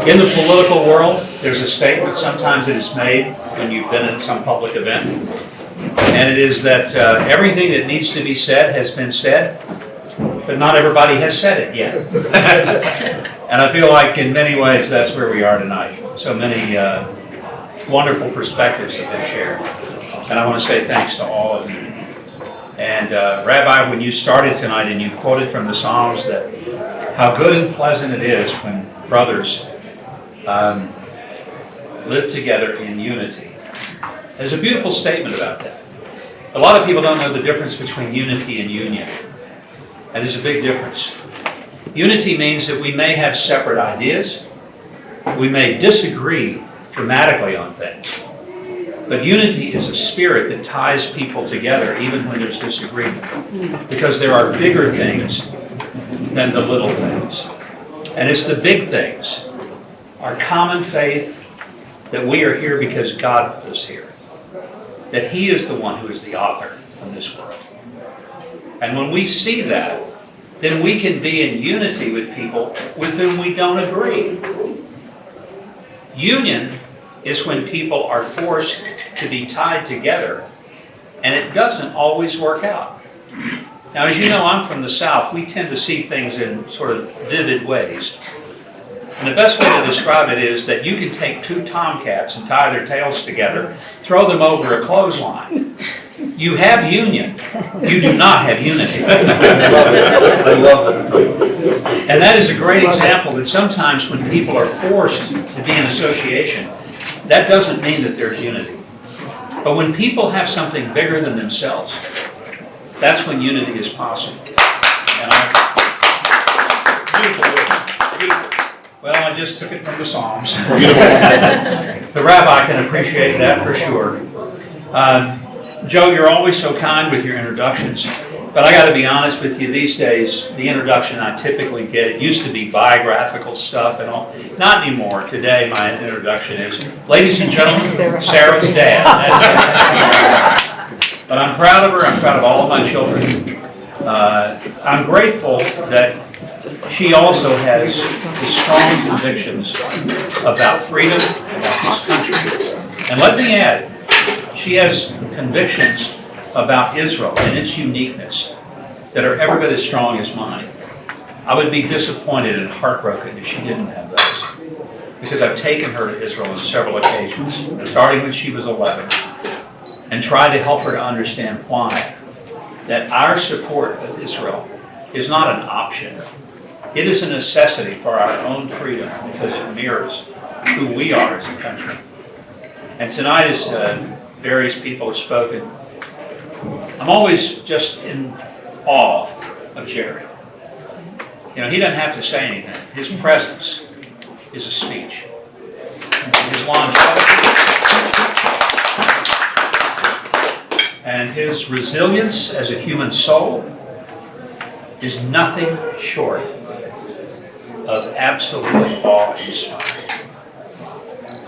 In the political world, there's a statement sometimes that is made when you've been at some public event, and it is that everything that needs to be said has been said, but not everybody has said it yet. And I feel like in many ways that's where we are tonight. So many wonderful perspectives have been shared, and I want to say thanks to all of you. And Rabbi, when you started tonight and you quoted from the Psalms that how good and pleasant it is when brothers live together in unity. There's a beautiful statement about that. A lot of people don't know the difference between unity and union. And there's a big difference. Unity means that we may have separate ideas. We may disagree dramatically on things. But unity is a spirit that ties people together even when there's disagreement. Because there are bigger things than the little things. And it's the big things. Our common faith that we are here because God put us here. That He is the one who is the author of this world. And when we see that, then we can be in unity with people with whom we don't agree. Union is when people are forced to be tied together, and it doesn't always work out. Now, as you know, I'm from the South. We tend to see things in sort of vivid ways. And the best way to describe it is that you can take two tomcats and tie their tails together, throw them over a clothesline. You have union. You do not have unity. I love it. And that is a great example that sometimes when people are forced to be in association, that doesn't mean that there's unity. But when people have something bigger than themselves, that's when unity is possible. And beautiful. Well, I just took it from the Psalms. The rabbi can appreciate that for sure. Joe, you're always so kind with your introductions, but I got to be honest with you, these days, the introduction I typically get, it used to be biographical stuff and all. Not anymore. Today, my introduction is, ladies and gentlemen, Sarah's dad. But I'm proud of her. I'm proud of all of my children. I'm grateful that she also has the strong convictions about freedom, about this country. And let me add, she has convictions about Israel and its uniqueness that are every bit as strong as mine. I would be disappointed and heartbroken if she didn't have those. Because I've taken her to Israel on several occasions, starting when she was 11, and tried to help her to understand why. That our support of Israel is not an option. It is a necessity for our own freedom because it mirrors who we are as a country. And tonight, as various people have spoken, I'm always just in awe of Jerry. You know, he doesn't have to say anything. His presence is a speech. His longevity and his resilience as a human soul is nothing short of absolutely awe-inspiring.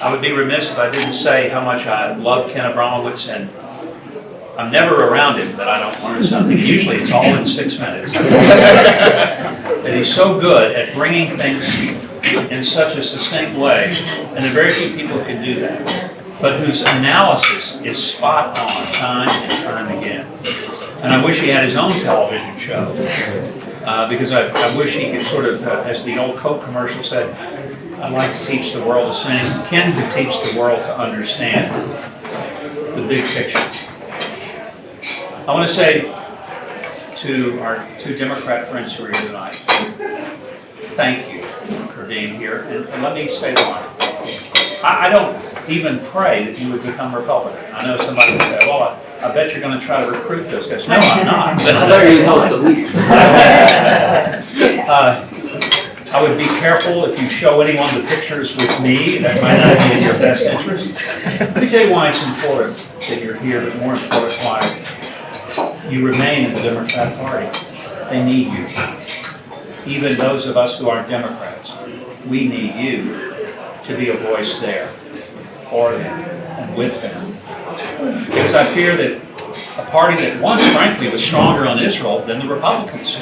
I would be remiss if I didn't say how much I love Ken Abramowitz, and I'm never around him that I don't learn something. Usually it's all in 6 minutes. But he's so good at bringing things in such a succinct way, and there are very few people who can do that, but whose analysis is spot on time and time again. And I wish he had his own television show, because I wish he could sort of, as the old Coke commercial said, I'd like to teach the world to sing. Ken could teach the world to understand the big picture. I want to say to our two Democrat friends who are here tonight, thank you for being here. And let me say one. I don't even pray that you would become Republican. I know somebody would say, well, I bet you're going to try to recruit those guys. No, I'm not. I thought you were going to tell us to leave. I would be careful if you show anyone the pictures with me. That might not be in your best interest. Let me tell you why it's important that you're here, but more important why you remain in the Democrat Party. They need you. Even those of us who aren't Democrats, we need you to be a voice there for them and with them. Because I fear that a party that once, frankly, was stronger on Israel than the Republicans.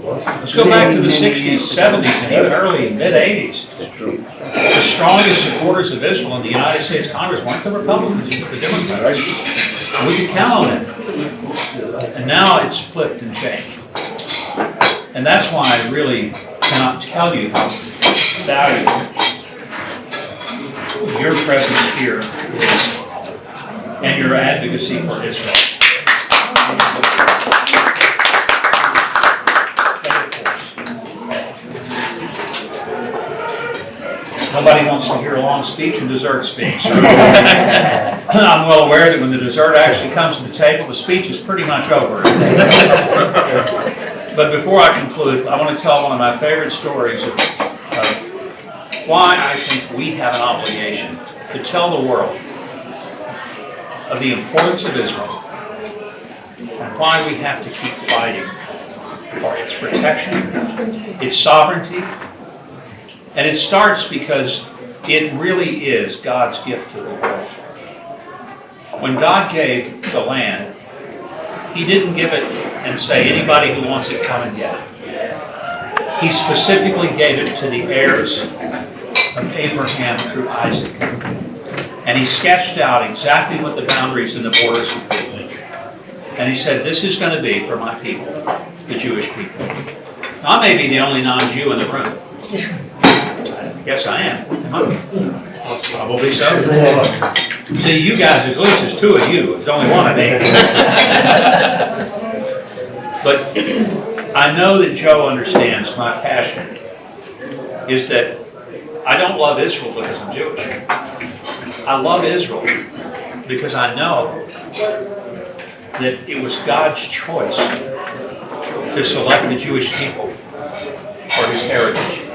Let's go back to the 60s, 70s, and even early mid-80s. The strongest supporters of Israel in the United States Congress weren't the Republicans, it was the Democrats. And we could count on it. And now it's flipped and changed. And that's why I really cannot tell you how valuable your presence here is and your advocacy for Israel. Nobody wants to hear a long speech and dessert speech. So I'm well aware that when the dessert actually comes to the table, the speech is pretty much over. But before I conclude, I want to tell one of my favorite stories of why I think we have an obligation to tell the world of the importance of Israel and why we have to keep fighting for its protection, its sovereignty. And it starts because it really is God's gift to the world. When God gave the land, He didn't give it and say, anybody who wants it, come and get it. He specifically gave it to the heirs of Abraham through Isaac. And He sketched out exactly what the boundaries and the borders would be. And He said, this is going to be for my people, the Jewish people. Now, I may be the only non-Jew in the room. Yes, I am. Probably so. See, you guys, at least there's two of you. There's only one of me. But I know that Joe understands my passion is that I don't love Israel because I'm Jewish. I love Israel because I know that it was God's choice to select the Jewish people for His heritage.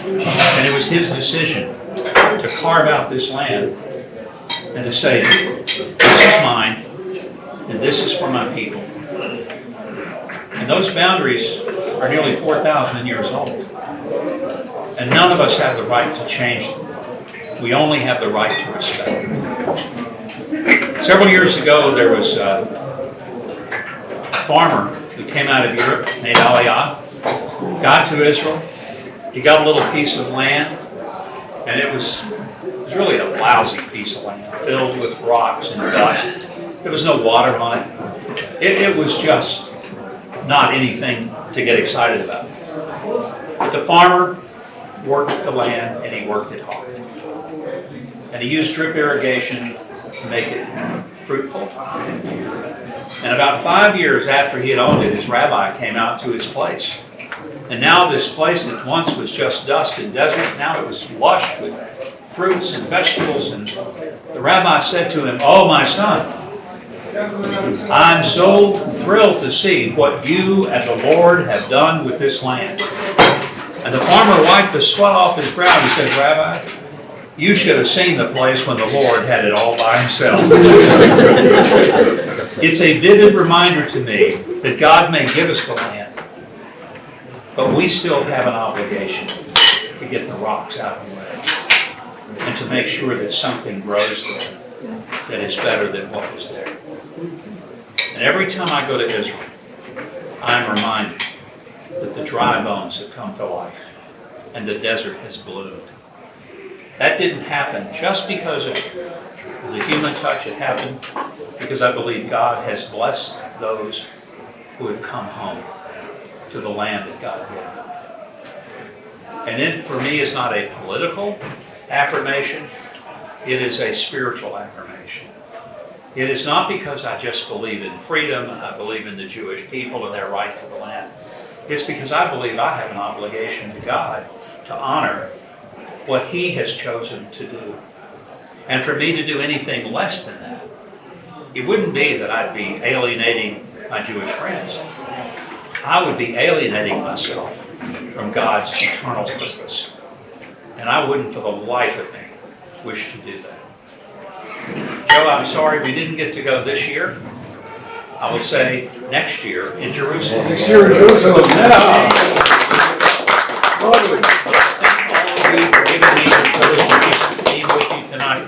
And it was His decision to carve out this land and to say, this is mine, and this is for my people. And those boundaries are nearly 4,000 years old. And none of us have the right to change them. We only have the right to respect them. Several years ago, there was a farmer who came out of Europe, made Aliyah, got to Israel. He got a little piece of land, and it was really a lousy piece of land, filled with rocks and dust. There was no water on it. It was just not anything to get excited about. But the farmer worked the land, and he worked it hard. And he used drip irrigation to make it fruitful. And about 5 years after he had owned it, his rabbi came out to his place. And now this place that once was just dust and desert, now it was lush with fruits and vegetables. And the rabbi said to him, "Oh, my son, I'm so thrilled to see what you and the Lord have done with this land." And the farmer wiped the sweat off his brow and he said, "Rabbi, you should have seen the place when the Lord had it all by Himself." It's a vivid reminder to me that God may give us the land, but we still have an obligation to get the rocks out of the way and to make sure that something grows there that is better than what was there. And every time I go to Israel, I'm reminded that the dry bones have come to life and the desert has bloomed. That didn't happen just because of the human touch. It happened because I believe God has blessed those who have come home to the land that God gave. And it, for me, is not a political affirmation. It is a spiritual affirmation. It is not because I just believe in freedom and I believe in the Jewish people and their right to the land. It's because I believe I have an obligation to God to honor what He has chosen to do. And for me to do anything less than that, it wouldn't be that I'd be alienating my Jewish friends. I would be alienating myself from God's eternal purpose. And I wouldn't for the life of me wish to do that. Joe, I'm sorry we didn't get to go this year. I will say next year in Jerusalem. Next year in Jerusalem, yeah. Thank you for giving me the privilege of being with you tonight,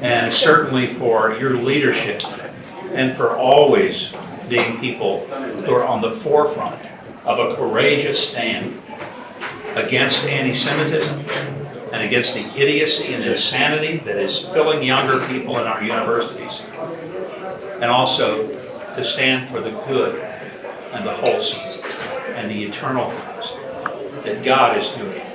and certainly for your leadership, and for always being people who are on the forefront of a courageous stand against anti-Semitism, and against the idiocy and insanity that is filling younger people in our universities, and also to stand for the good and the wholesome and the eternal things that God is doing.